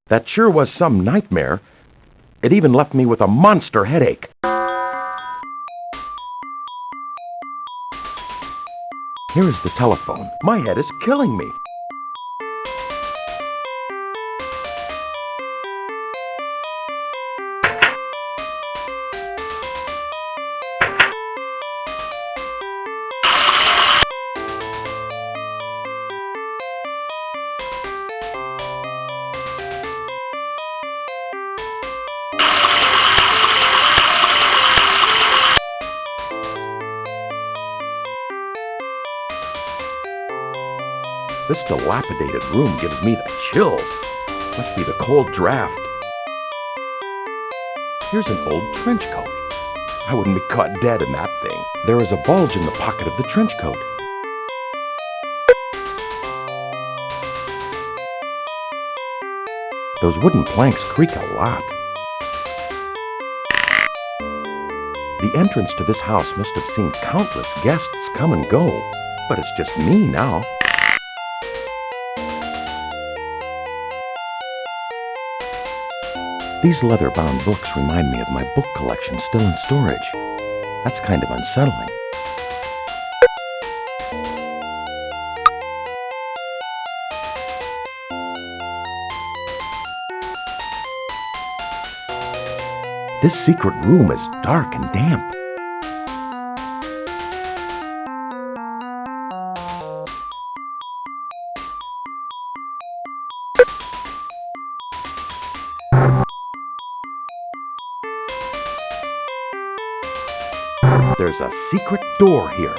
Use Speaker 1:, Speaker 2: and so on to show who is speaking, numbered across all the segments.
Speaker 1: That sure was some nightmare. It even left me with a monster headache. Here's the telephone. My head is killing me. This dilapidated room gives me the chills. Must be the cold draft. Here's an old trench coat. I wouldn't be caught dead in that thing. There is a bulge in the pocket of the trench coat. Those wooden planks creak a lot. The entrance to this house must have seen countless guests come and go, but it's just me now. These leather-bound books remind me of my book collection still in storage. That's kind of unsettling. This secret room is dark and damp. There's a secret door here.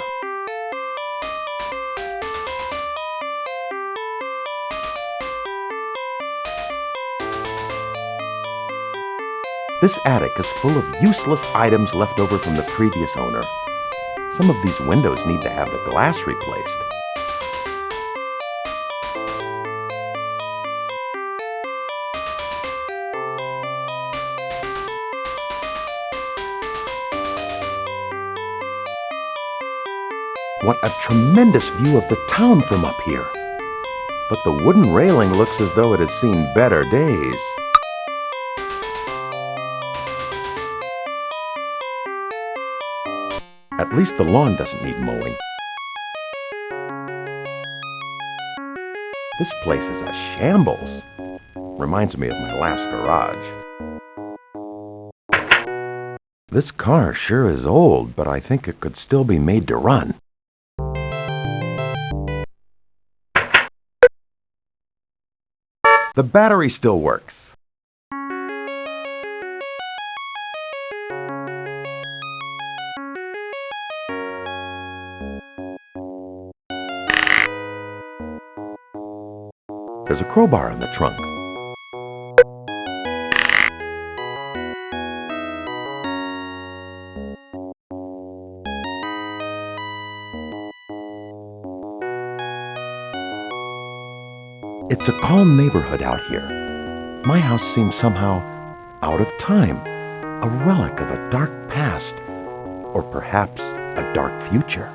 Speaker 1: This attic is full of useless items left over from the previous owner. Some of these windows need to have the glass replaced. What a tremendous view of the town from up here. But the wooden railing looks as though it has seen better days. At least the lawn doesn't need mowing. This place is a shambles. Reminds me of my last garage. This car sure is old, but I think it could still be made to run. The battery still works. There's a crowbar in the trunk. It's a calm neighborhood out here. My house seems somehow out of time, a relic of a dark past, or perhaps a dark future.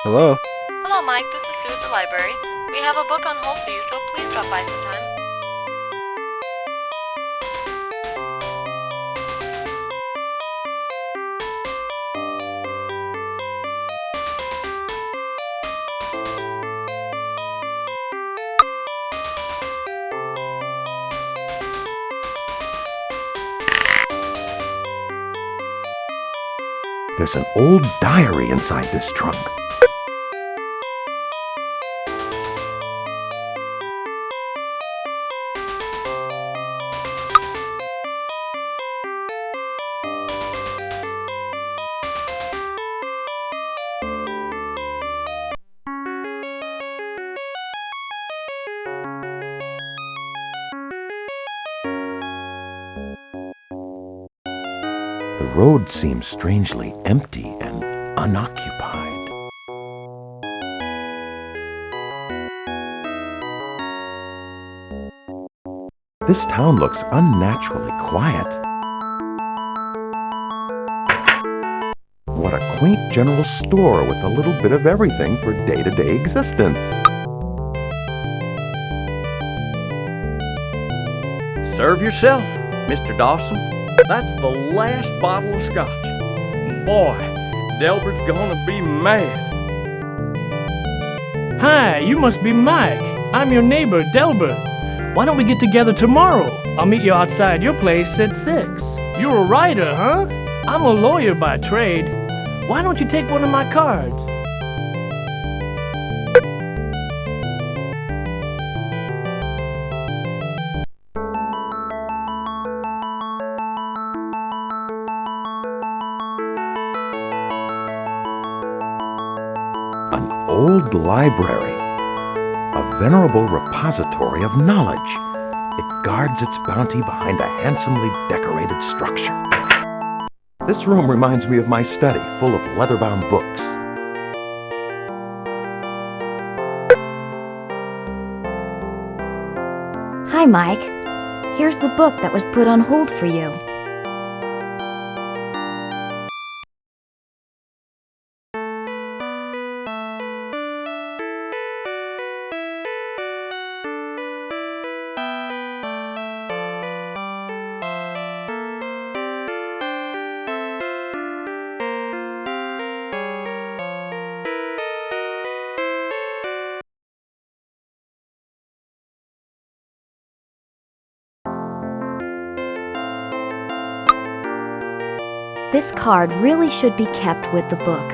Speaker 2: Hello?
Speaker 3: Hello, Mike. This is Sue at the library. We have a book on hold for you, so please drop by sometime.
Speaker 1: There's an old diary inside this trunk. The road seems strangely empty and unoccupied. This town looks unnaturally quiet. What a quaint general store with a little bit of everything for day-to-day existence.
Speaker 2: Serve yourself, Mr. Dawson. That's the last bottle of scotch. Boy, Delbert's gonna be mad.
Speaker 4: Hi, you must be Mike. I'm your neighbor, Delbert. Why don't we get together tomorrow? I'll meet you outside your place at 6. You're a writer, huh? I'm a lawyer by trade. Why don't you take one of my cards?
Speaker 1: An old library, a venerable repository of knowledge. It guards its bounty behind a handsomely decorated structure. This room reminds me of my study, full of leather-bound books.
Speaker 5: Hi, Mike. Here's the book that was put on hold for you. This card really should be kept with the book.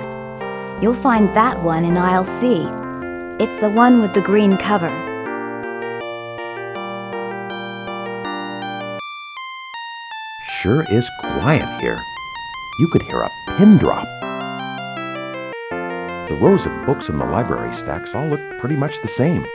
Speaker 5: You'll find that one in aisle C. It's the one with the green cover.
Speaker 1: Sure is quiet here. You could hear a pin drop. The rows of books in the library stacks all look pretty much the same.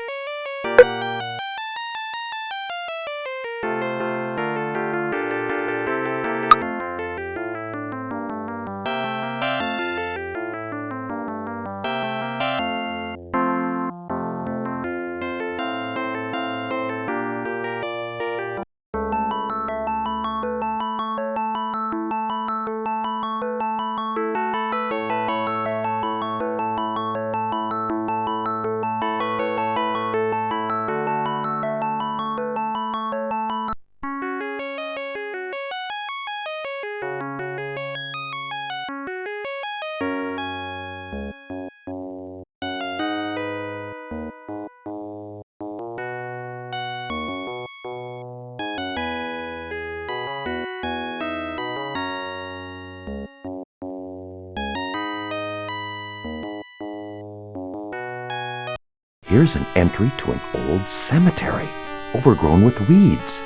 Speaker 1: Here's an entry to an old cemetery, overgrown with weeds.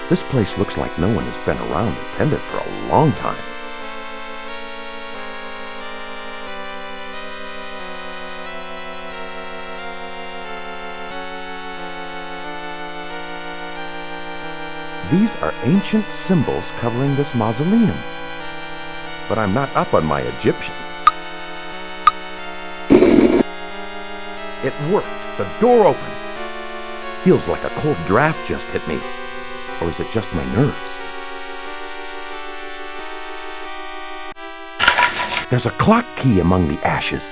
Speaker 1: This place looks like no one has been around and tended for a long time. These are ancient symbols covering this mausoleum. But I'm not up on my Egyptian. It worked. The door opened. Feels like a cold draft just hit me. Or is it just my nerves? There's a clock key among the ashes.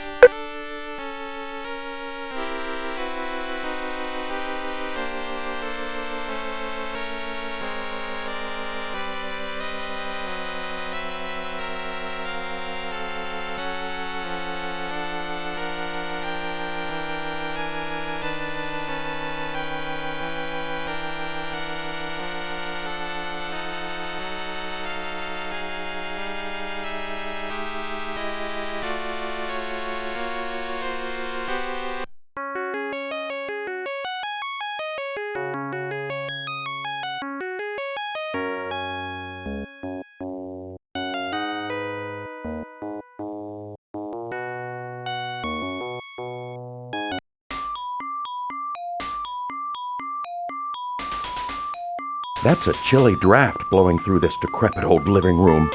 Speaker 1: That's a chilly draft blowing through this decrepit old living room.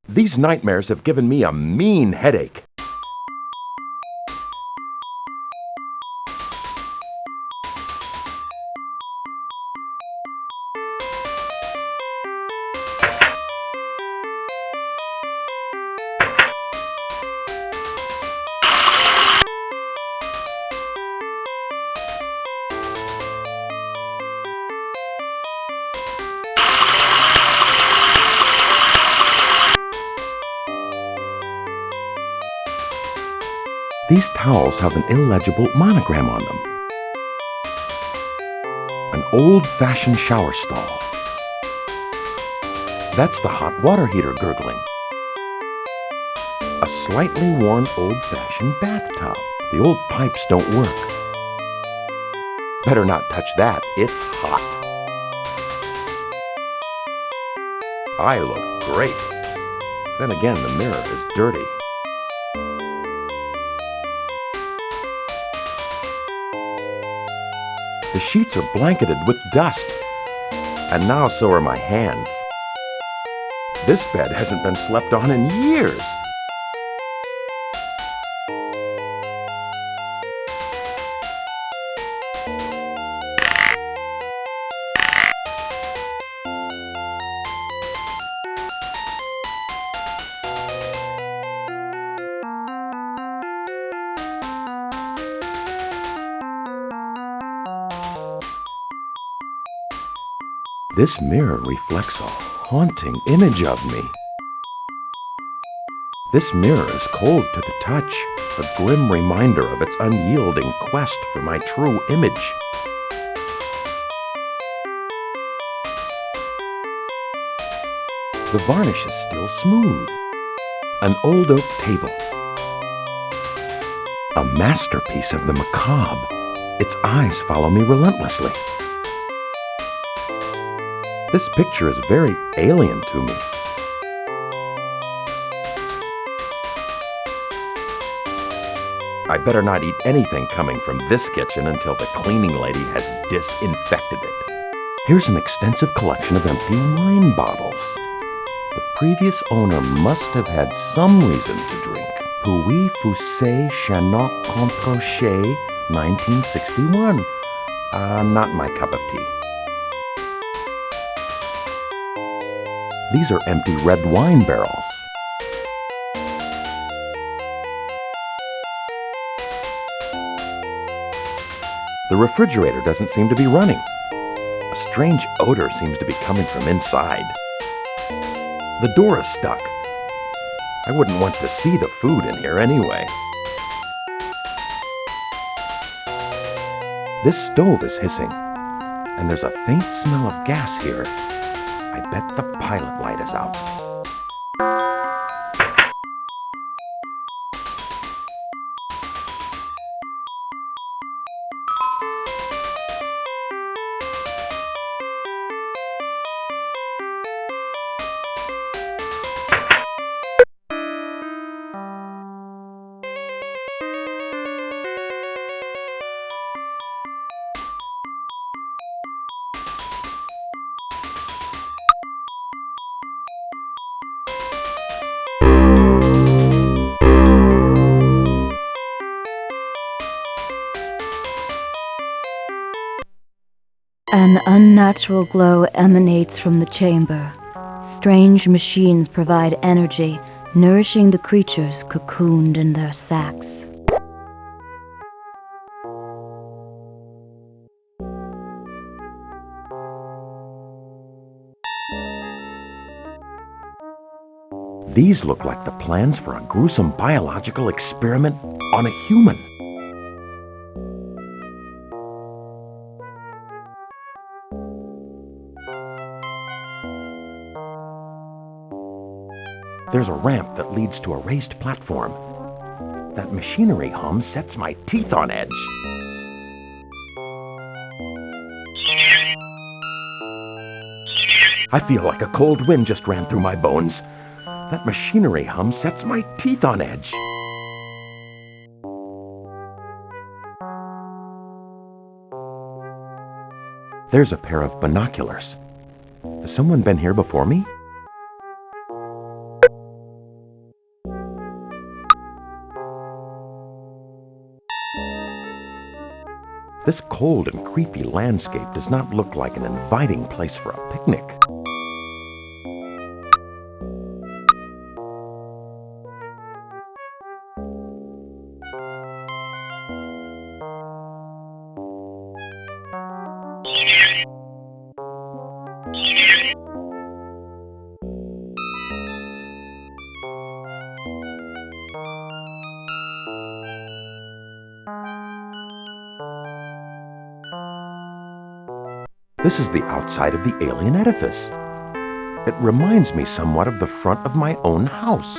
Speaker 1: These nightmares have given me a mean headache. These towels have an illegible monogram on them. An old-fashioned shower stall. That's the hot water heater gurgling. A slightly worn old-fashioned bathtub. The old pipes don't work. Better not touch that, it's hot. I look great. Then again, the mirror is dirty. The sheets are blanketed with dust, and now so are my hands. This bed hasn't been slept on in years. This mirror reflects a haunting image of me. This mirror is cold to the touch, a grim reminder of its unyielding quest for my true image. The varnish is still smooth. An old oak table. A masterpiece of the macabre. Its eyes follow me relentlessly. This picture is very alien to me. I better not eat anything coming from this kitchen until the cleaning lady has disinfected it. Here's an extensive collection of empty wine bottles. The previous owner must have had some reason to drink. Puis Fusé Chanot Contre 1961. Not my cup of tea. These are empty red wine barrels. The refrigerator doesn't seem to be running. A strange odor seems to be coming from inside. The door is stuck. I wouldn't want to see the food in here anyway. This stove is hissing, and there's a faint smell of gas here. I bet the pilot light is out.
Speaker 5: An unnatural glow emanates from the chamber. Strange machines provide energy, nourishing the creatures cocooned in their sacks.
Speaker 1: These look like the plans for a gruesome biological experiment on a human. There's a ramp that leads to a raised platform. That machinery hum sets my teeth on edge. I feel like a cold wind just ran through my bones. That machinery hum sets my teeth on edge. There's a pair of binoculars. Has someone been here before me? This cold and creepy landscape does not look like an inviting place for a picnic. This is the outside of the alien edifice. It reminds me somewhat of the front of my own house.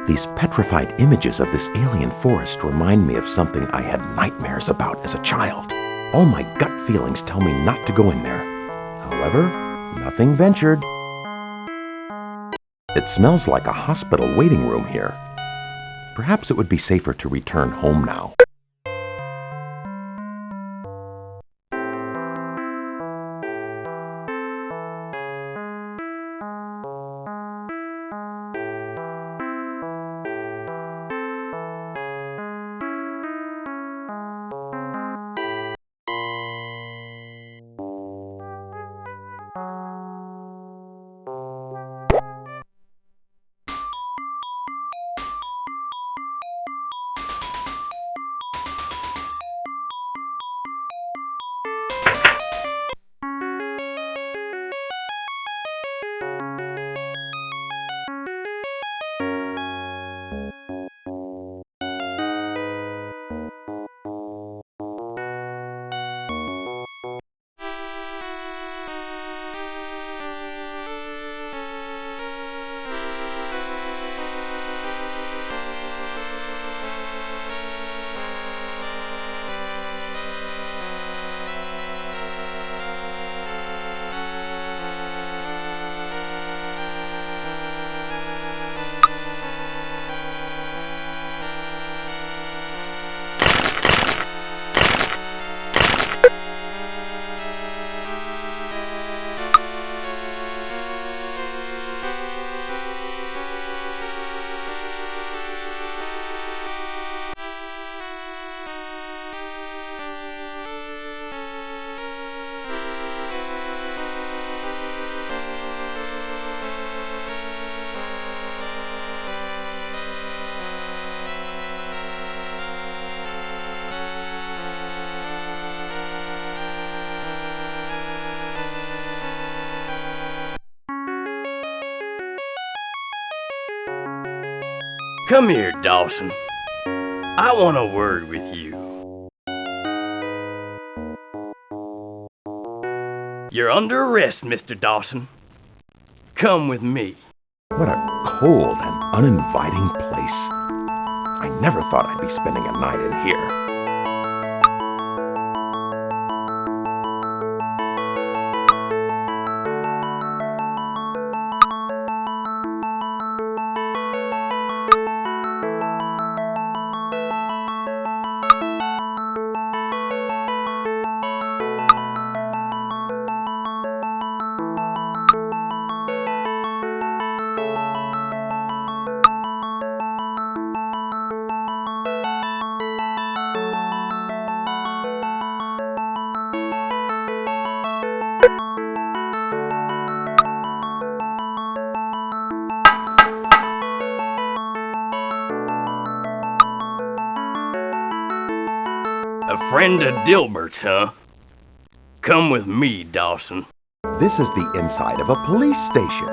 Speaker 1: These petrified images of this alien forest remind me of something I had nightmares about as a child. All my gut feelings tell me not to go in there. However, nothing ventured. It smells like a hospital waiting room here. Perhaps it would be safer to return home now.
Speaker 2: Come here, Dawson. I want a word with you. You're under arrest, Mr. Dawson. Come with me.
Speaker 1: What a cold and uninviting place. I never thought I'd be spending a night in here.
Speaker 2: friend of Dilbert's, huh? Come with me, Dawson.
Speaker 1: This is the inside of a police station.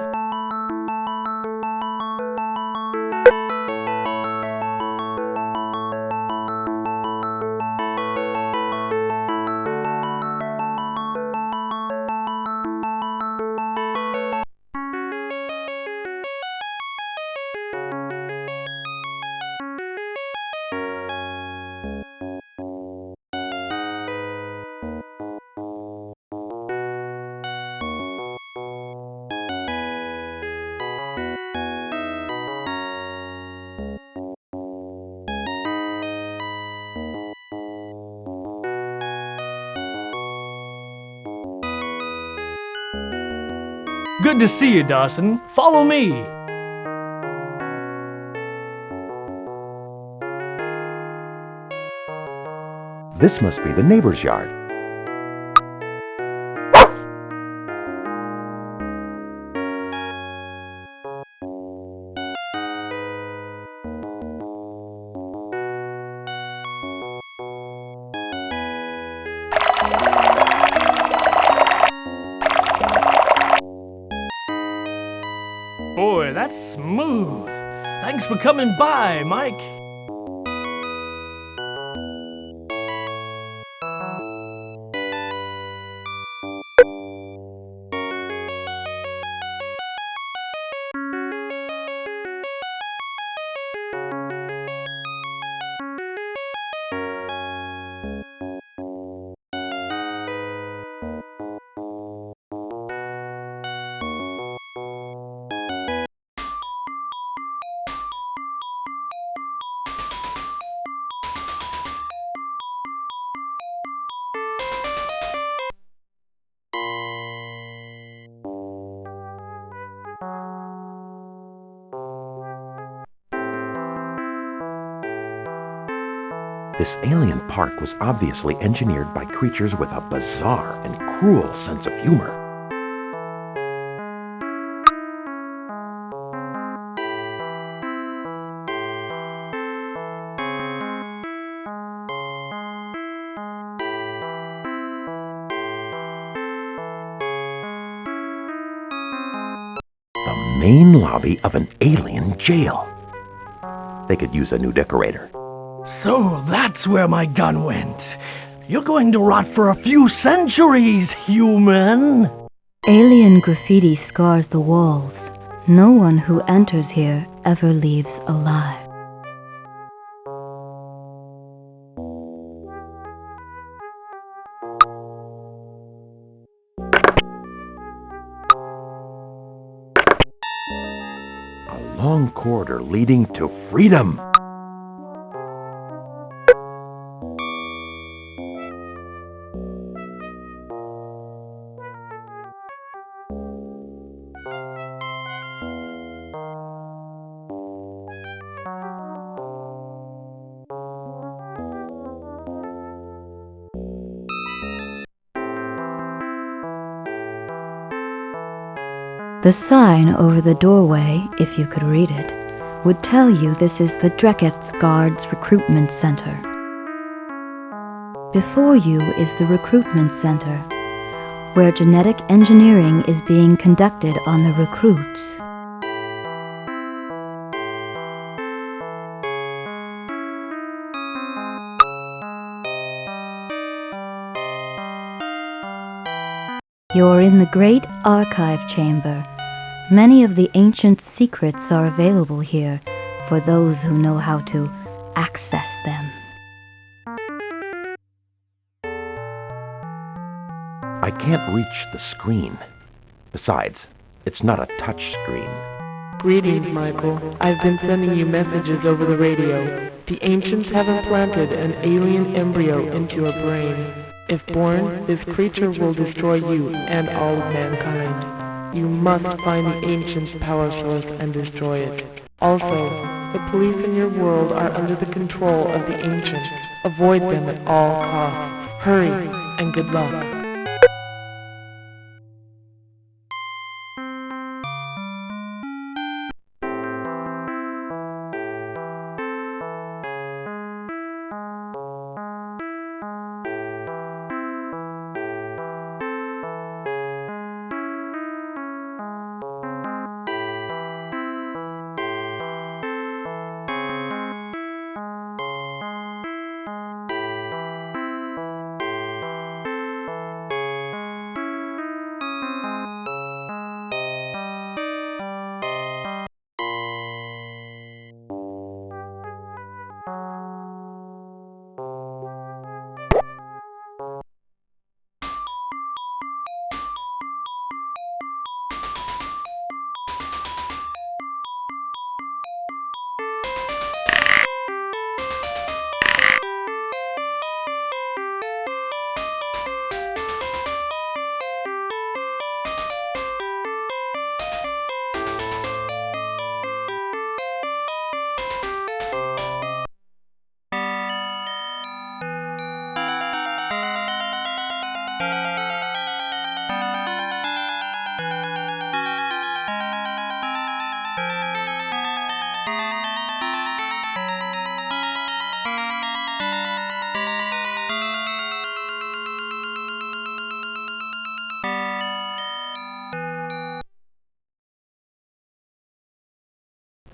Speaker 4: Good to see you, Dawson. Follow me.
Speaker 1: This must be the neighbor's yard.
Speaker 4: Boy, that's smooth. Thanks for coming by, Mike.
Speaker 1: This alien park was obviously engineered by creatures with a bizarre and cruel sense of humor. The main lobby of an alien jail. They could use a new decorator.
Speaker 4: So that's where my gun went. You're going to rot for a few centuries, human.
Speaker 5: Alien graffiti scars the walls. No one who enters here ever leaves alive.
Speaker 1: A long corridor leading to freedom.
Speaker 5: The sign over the doorway, if you could read it, would tell you this is the Dreketh's Guards Recruitment Center. Before you is the Recruitment Center, where genetic engineering is being conducted on the recruits. You're in the Great Archive Chamber. Many of the ancient secrets are available here for those who know how to access them.
Speaker 1: I can't reach the screen. Besides, it's not a touch screen.
Speaker 6: Greetings, Michael. I've been sending you messages over the radio. The ancients have implanted an alien embryo into your brain. If born, this creature will destroy you and all of mankind. You must find the ancients' power source and destroy it. Also, the police in your world are under the control of the ancients. Avoid them at all costs. Hurry, and good luck.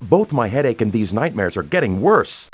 Speaker 1: Both my headache and these nightmares are getting worse.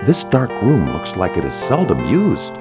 Speaker 1: This dark room looks like it is seldom used.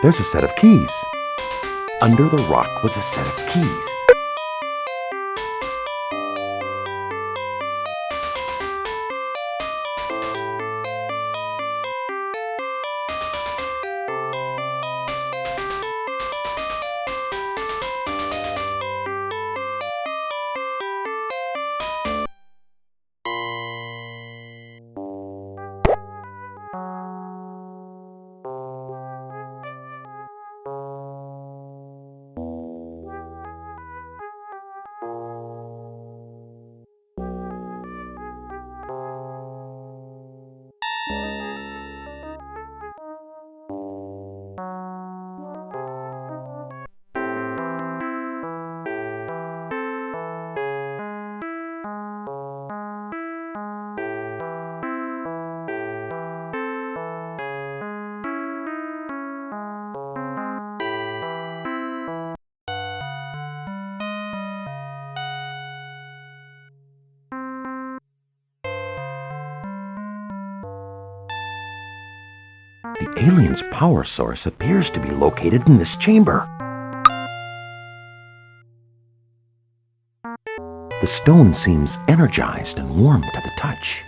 Speaker 1: There's a set of keys. Under the rock was a set of keys. The alien's power source appears to be located in this chamber. The stone seems energized and warm to the touch.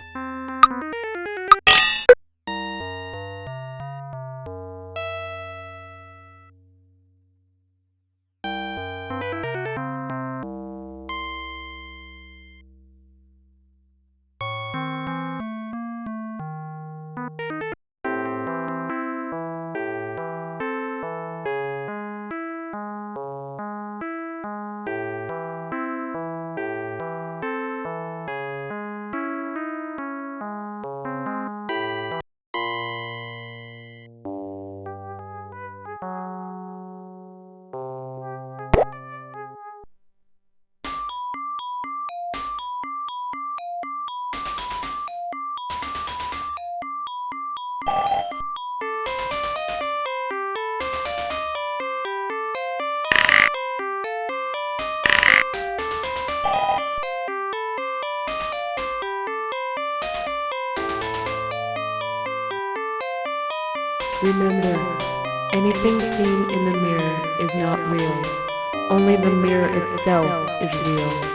Speaker 6: Remember, anything seen in the mirror is not real. Only the mirror itself is real.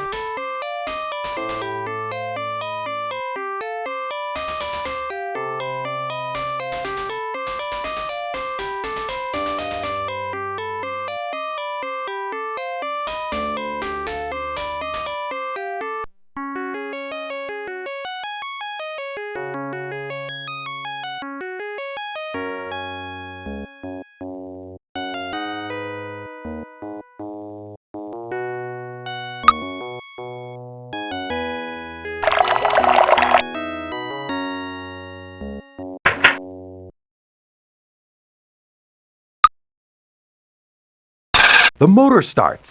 Speaker 1: The motor starts.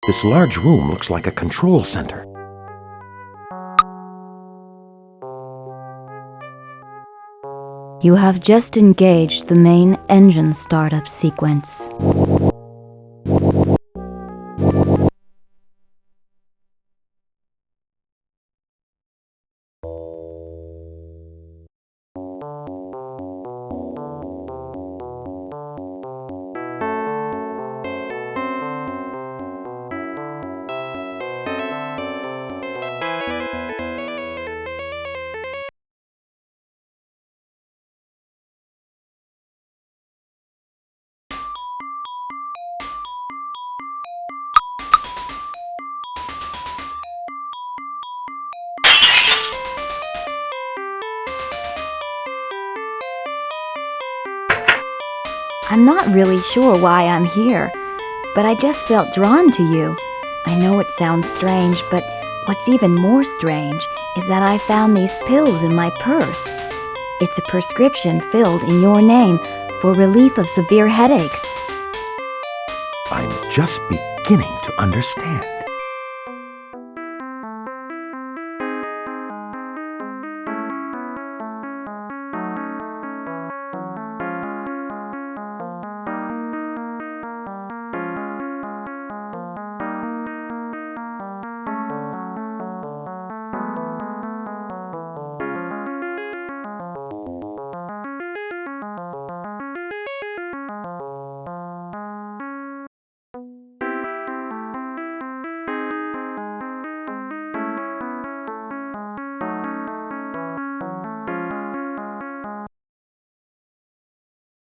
Speaker 1: This large room looks like a control center.
Speaker 5: You have just engaged the main engine startup sequence. I'm not really sure why I'm here, but I just felt drawn to you. I know it sounds strange, but what's even more strange is that I found these pills in my purse. It's a prescription filled in your name for relief of severe headaches.
Speaker 1: I'm just beginning to understand.